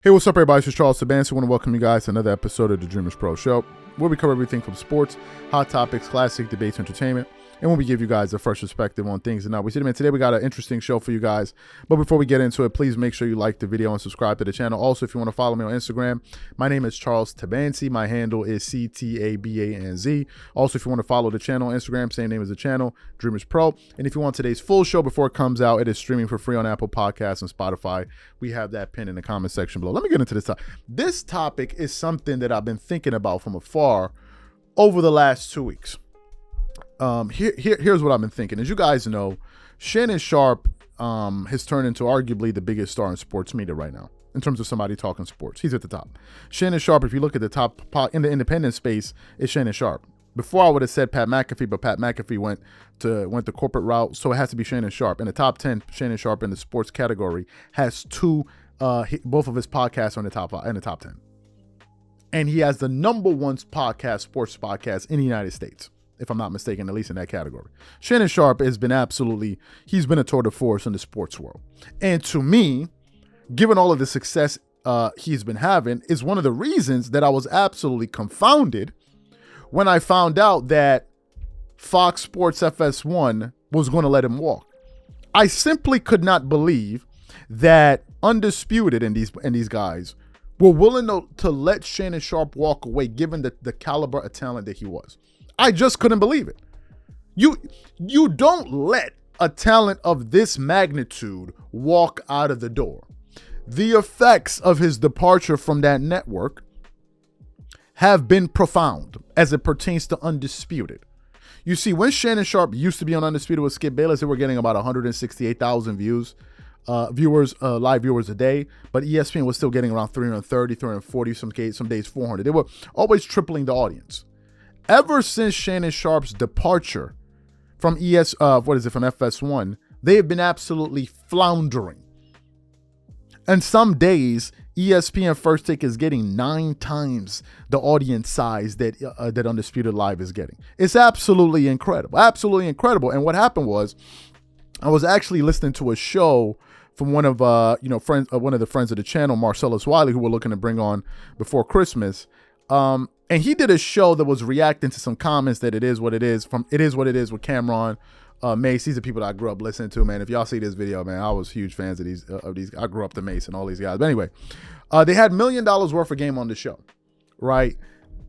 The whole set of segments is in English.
Hey, what's up, everybody? This is Charles Sabansi. I want to welcome you guys to another episode of the DREAMERSPRO show, where we cover everything from sports, hot topics, classic debates, entertainment, and when we give you guys a fresh perspective on things. And now we see them. And today we got an interesting show for you guys. But before we get into it, please make sure you like the video and subscribe to the channel. Also, if you want to follow me on Instagram, my name is Charles Tabansi. My handle is CTABANZ. Also, if you want to follow the channel on Instagram, same name as the channel, DREAMERSPRO. And if you want today's full show before it comes out, it is streaming for free on Apple Podcasts and Spotify. We have that pinned in the comment section below. Let me get into this topic. This topic is something that I've been thinking about from afar over the last 2 weeks. Here's what I've been thinking. As you guys know, Shannon Sharpe has turned into arguably the biggest star in sports media right now in terms of somebody talking sports. He's at the top. Shannon Sharpe, if you look at the top in the independent space, is Shannon Sharpe. Before I would have said Pat McAfee, but Pat McAfee went the corporate route, so it has to be Shannon Sharpe. In the top 10, Shannon Sharpe in the sports category has both of his podcasts are in the top 10. And he has the #1 sports podcast in the United States, if I'm not mistaken, at least in that category. Shannon Sharpe has been he's been a tour de force in the sports world. And to me, given all of the success he's been having, is one of the reasons that I was absolutely confounded when I found out that Fox Sports FS1 was going to let him walk. I simply could not believe that Undisputed and these guys were willing to let Shannon Sharpe walk away, given the caliber of talent that he was. I just couldn't believe it. You don't let a talent of this magnitude walk out of the door. The effects of his departure from that network have been profound as it pertains to Undisputed. You see, when Shannon Sharpe used to be on Undisputed with Skip Bayless, they were getting about 168,000 live viewers a day, but ESPN was still getting around 330, 340, some days 400. They were always tripling the audience. Ever since Shannon Sharpe's departure from from FS1, they have been absolutely floundering. And some days, ESPN First Take is getting 9 times the audience size that Undisputed Live is getting. It's absolutely incredible, absolutely incredible. And what happened was, I was actually listening to a show from one of the friends of the channel, Marcellus Wiley, who we're looking to bring on before Christmas. And he did a show that was reacting to some comments that It Is What It Is with Cameron Mace. These are people that I grew up listening to, man. If y'all see this video, man, I was huge fans of these. I grew up to Mace and all these guys. But anyway, they had $1 million worth of game on the show, right?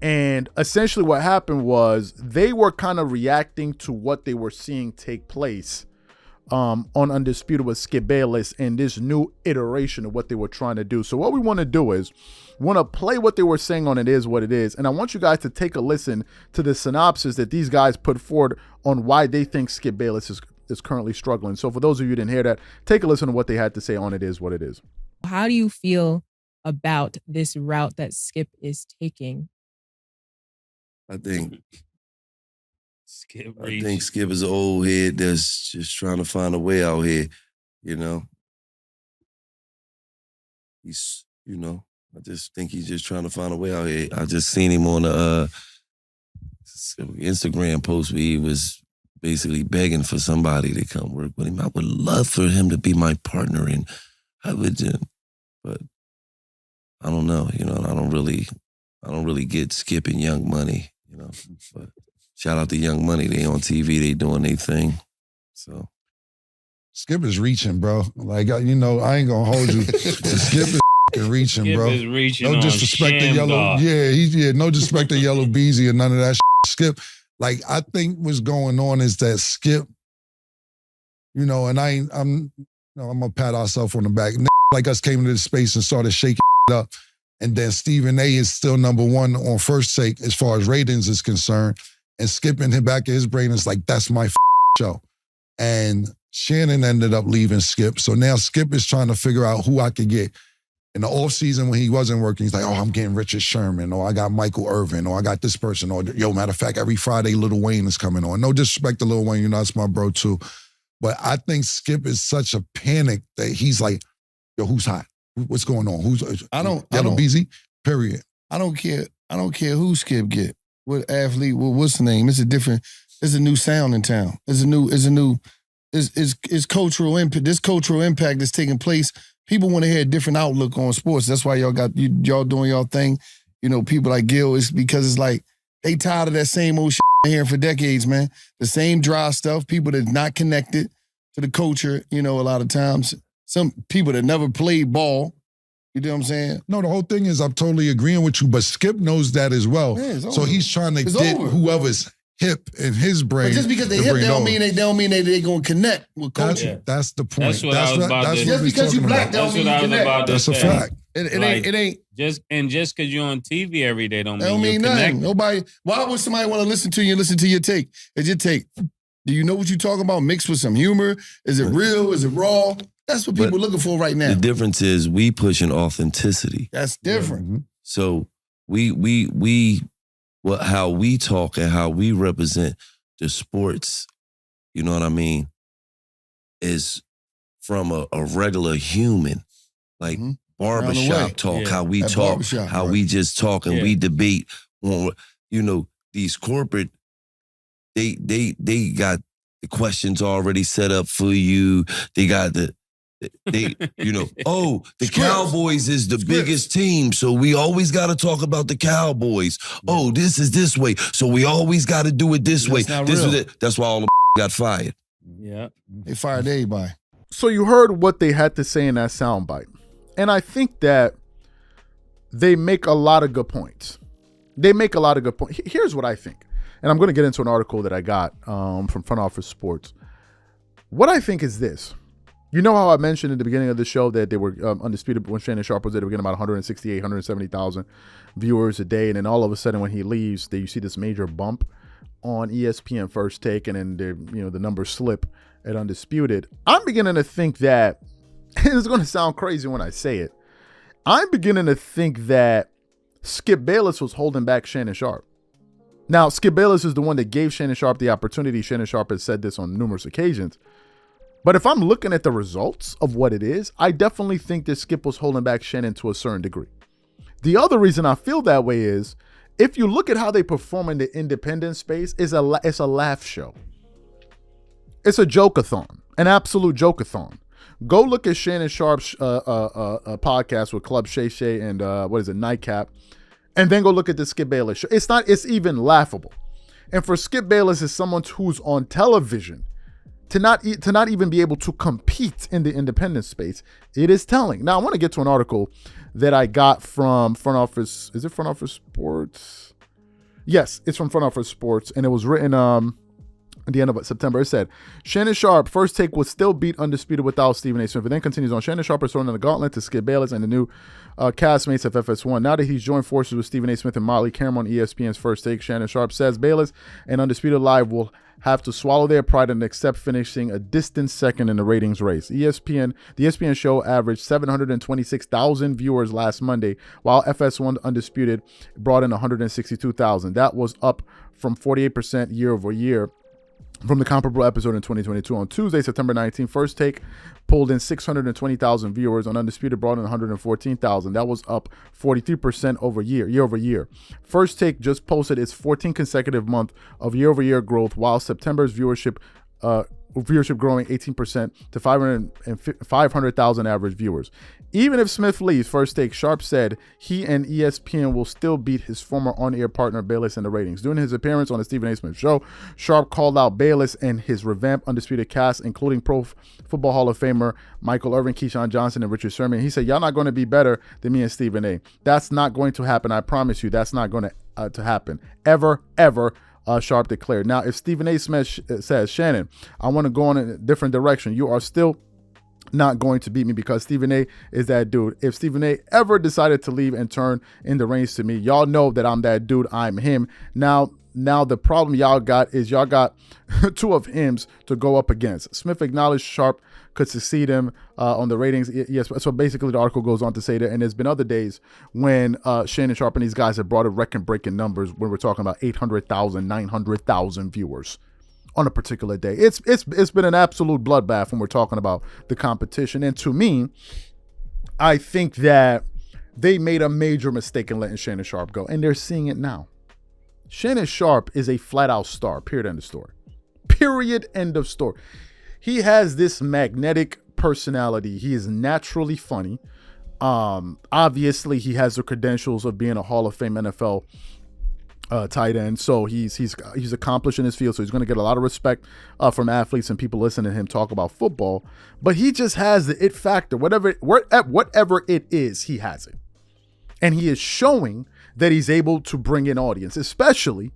And essentially what happened was they were kind of reacting to what they were seeing take place on Undisputed with Skip Bayless and this new iteration of what they were trying to do. So what we want to do is want to play what they were saying on It Is What It Is. And I want you guys to take a listen to the synopsis that these guys put forward on why they think Skip Bayless is currently struggling. So for those of you who didn't hear that, take a listen to what they had to say on It Is What It Is. How do you feel about this route that Skip is taking? I think Skip is an old head that's just trying to find a way out here, you know. I just think he's just trying to find a way out here. I just seen him on a Instagram post where he was basically begging for somebody to come work with him. I would love for him to be my partner, and I would, but I don't know, I don't really get Skip and Young Money, but shout out to Young Money. They on TV, they doing their thing. So Skip is reaching, bro. Like, I ain't gonna hold you. Skip is reaching, Skip bro. is reaching. No disrespect to Yellow. Yeah, no disrespect to Yellow Beezy or none of that Skip. Like, I think what's going on is that Skip, and I'm gonna pat ourselves on the back. Like us came into this space and started shaking up. And then Stephen A is still #1 on First Take as far as ratings is concerned. And Skip in the back of his brain is like, that's my show. And Shannon ended up leaving Skip. So now Skip is trying to figure out who I could get. In the offseason when he wasn't working, he's like, oh, I'm getting Richard Sherman, or I got Michael Irvin, or I got this person, or, matter of fact, every Friday Lil Wayne is coming on. No disrespect to Lil Wayne, that's my bro too. But I think Skip is such a panic that he's like, yo, who's hot? What's going on? Yellow Beezy? Period. I don't care who Skip get. What athlete, what's the name? It's a new sound in town. It's cultural impact. This cultural impact that's taking place. people want to hear a different outlook on sports. That's why y'all doing y'all thing. You know, people like Gil, it's because it's like they tired of that same old shit hearing for decades, man. The same dry stuff, people that's not connected to the culture, you know, a lot of times. Some people that never played ball. You know what I'm saying? No, the whole thing is I'm totally agreeing with you, but Skip knows that as well. Yeah, so he's trying to get whoever's hip in his brain. But just because they hip, they don't mean they're going to connect with culture. That's the point. That's what I was about to say. Just because you black don't mean you connect. That's a fact. It ain't. Just because you're on TV every day don't mean nothing. connected. Nobody. Why would somebody want to listen to you and listen to your take? It's your take. Do you know what you're talking about? Mixed with some humor? Is it real? Is it raw? That's what people are looking for right now. The difference is we pushing authenticity. That's different. Mm-hmm. So how we talk and how we represent the sports, you know what I mean, is from a regular human, like barbershop talk, how we talk, how we just talk and we debate on, you know, these corporate, they got the questions already set up for you. They got you know, the Cowboys is the biggest team, so we always got to talk about the Cowboys. Oh, this is this way, so we always got to do it this way. This is it. That's why all the got fired. Yeah, they fired everybody. So you heard what they had to say in that soundbite, and I think that they make a lot of good points. Here's what I think, and I'm going to get into an article that I got from Front Office Sports. What I think is this. You know how I mentioned in the beginning of the show that they were undisputed when Shannon Sharpe was there, they were getting about 168, 170,000 viewers a day. And then all of a sudden when he leaves, you see this major bump on ESPN First Take, and then the numbers slip at Undisputed. I'm beginning to think that, and it's going to sound crazy when I say it, I'm beginning to think that Skip Bayless was holding back Shannon Sharpe. Now, Skip Bayless is the one that gave Shannon Sharpe the opportunity. Shannon Sharpe has said this on numerous occasions. But if I'm looking at the results of what it is, I definitely think that Skip was holding back Shannon to a certain degree. The other reason I feel that way is if you look at how they perform in the independent space, it's a laugh show. It's a joke-a-thon, an absolute joke-a-thon. Go look at Shannon Sharpe's podcast with Club Shay Shay and Nightcap, and then go look at the Skip Bayless show. It's even laughable. And for Skip Bayless as someone who's on television, to not even be able to compete in the independent space, it is telling. Now, I want to get to an article that I got from Front Office. Is it Front Office Sports? Yes, it's from Front Office Sports, and it was written at the end of September. It said, Shannon Sharpe, First Take would still beat Undisputed without Stephen A. Smith. It then continues on. Shannon Sharpe is throwing in the gauntlet to Skip Bayless and the new castmates of FS1. Now that he's joined forces with Stephen A. Smith and Motley Cameron on ESPN's First Take, Shannon Sharpe says Bayless and Undisputed Live will have to swallow their pride and accept finishing a distant second in the ratings race. The ESPN show averaged 726,000 viewers last Monday, while FS1 Undisputed brought in 162,000. That was up from 48% year over year from the comparable episode in 2022. On Tuesday, September 19th, First Take pulled in 620,000 viewers. On Undisputed brought in 114,000. That was up 43% year over year. First Take just posted its 14th consecutive month of year-over-year growth, while September's viewership growing 18% to 500,000 average viewers. Even if Smith leaves First Take, Sharpe said he and ESPN will still beat his former on-air partner Bayless in the ratings. During his appearance on the Stephen A. Smith Show, Sharpe called out Bayless and his revamped Undisputed cast, including Pro Football Hall of Famer Michael Irvin, Keyshawn Johnson, and Richard Sherman. He said, y'all not going to be better than me and Stephen A. That's not going to happen. I promise you, that's not going to happen. Ever. Sharpe declared. Now, if Stephen A. Smith says, Shannon, I want to go in a different direction, you are still not going to beat me, because Stephen A. is that dude. If Stephen A. ever decided to leave and turn in the reins to me, y'all know that I'm that dude. I'm him. Now the problem y'all got is y'all got two of hims to go up against. Smith acknowledged Sharpe could succeed him on the ratings. Yes. So basically the article goes on to say that, and there's been other days when Shannon Sharpe and these guys have brought a record-breaking numbers when we're talking about 800,000, 900,000 viewers on a particular day. It's been an absolute bloodbath when we're talking about the competition. And to me, I think that they made a major mistake in letting Shannon Sharpe go, and they're seeing it now. Shannon Sharpe is a flat-out star, period, end of story. Period, end of story. He has this magnetic personality. He is naturally funny. Obviously, he has the credentials of being a Hall of Fame NFL tight end. So he's accomplished in his field. So he's going to get a lot of respect from athletes and people listening to him talk about football. But he just has the it factor. Whatever it is, he has it. And he is showing that he's able to bring in audience, especially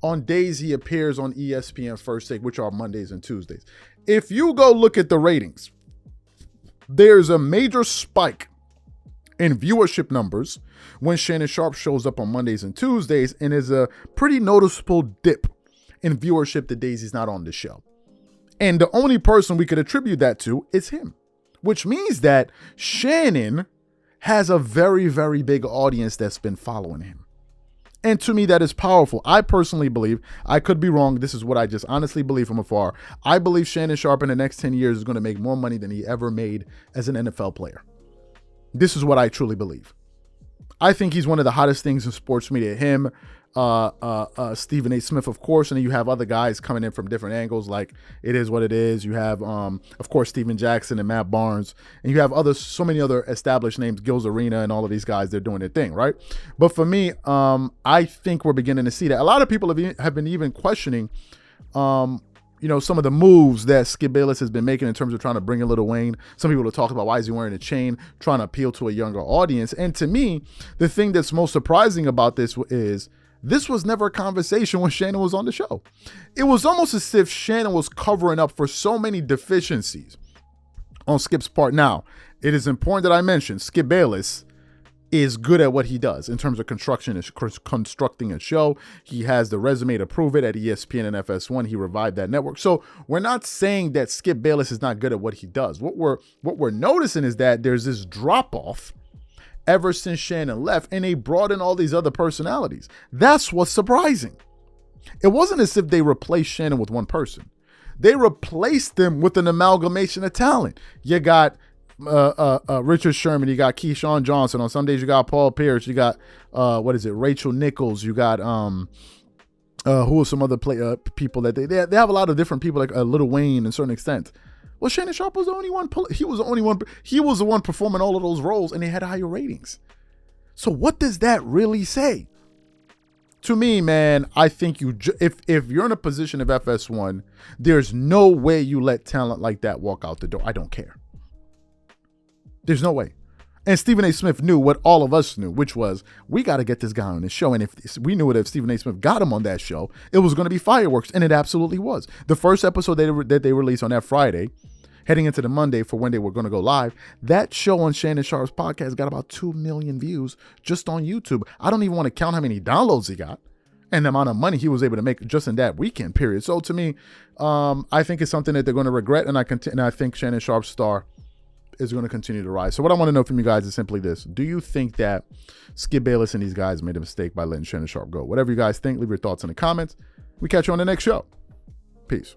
on days he appears on ESPN First Take, which are Mondays and Tuesdays. If you go look at the ratings, there's a major spike in viewership numbers when Shannon Sharpe shows up on Mondays and Tuesdays, and is a pretty noticeable dip in viewership the days he's not on the show. And the only person we could attribute that to is him, which means that Shannon has a very, very big audience that's been following him. And to me, that is powerful. I personally believe, I could be wrong, this is what I just honestly believe from afar. I believe Shannon Sharpe in the next 10 years is going to make more money than he ever made as an NFL player. This is what I truly believe. I think he's one of the hottest things in sports media. Him, Stephen A. Smith, of course, and then you have other guys coming in from different angles, like It Is What It Is. You have, of course, Steven Jackson and Matt Barnes, and you have so many other established names, Gil's Arena, and all of these guys. They're doing their thing, right? But for me, I think we're beginning to see that. A lot of people have been even questioning, some of the moves that Skip Bayless has been making in terms of trying to bring in Lil Wayne. Some people have talked about why is he wearing a chain, trying to appeal to a younger audience. And to me, the thing that's most surprising about this is this was never a conversation when Shannon was on the show. It was almost as if Shannon was covering up for so many deficiencies on Skip's part. Now, it is important that I mention Skip Bayless is good at what he does in terms of constructing a show. He has the resume to prove it at ESPN and FS1. He revived that network. So we're not saying that Skip Bayless is not good at what he does. What we're noticing is that there's this drop-off ever since Shannon left, and they brought in all these other personalities. That's what's surprising. It wasn't as if they replaced Shannon with one person. They replaced them with an amalgamation of talent. You got Richard Sherman, you got Keyshawn Johnson. On some days you got Paul Pierce, you got Rachel Nichols, you got who are some other people that they have a lot of different people, like Lil Wayne in a certain extent. Well, Shannon Sharpe was the only one. He was the one performing all of those roles, and they had higher ratings. So what does that really say? To me, man, I think if you're in a position of FS1, there's no way you let talent like that walk out the door. I don't care. There's no way. And Stephen A. Smith knew what all of us knew, which was we got to get this guy on this show. And if we knew it, if Stephen A. Smith got him on that show, it was going to be fireworks. And it absolutely was. The first episode that they released on that Friday, heading into the Monday for when they were going to go live, that show on Shannon Sharpe's podcast got about 2 million views just on YouTube. I don't even want to count how many downloads he got and the amount of money he was able to make just in that weekend period. So to me, I think it's something that they're going to regret. And I think Shannon Sharpe's star is going to continue to rise. So what I want to know from you guys is simply this. Do you think that Skip Bayless and these guys made a mistake by letting Shannon Sharpe go? Whatever you guys think, leave your thoughts in the comments. We catch you on the next show. Peace.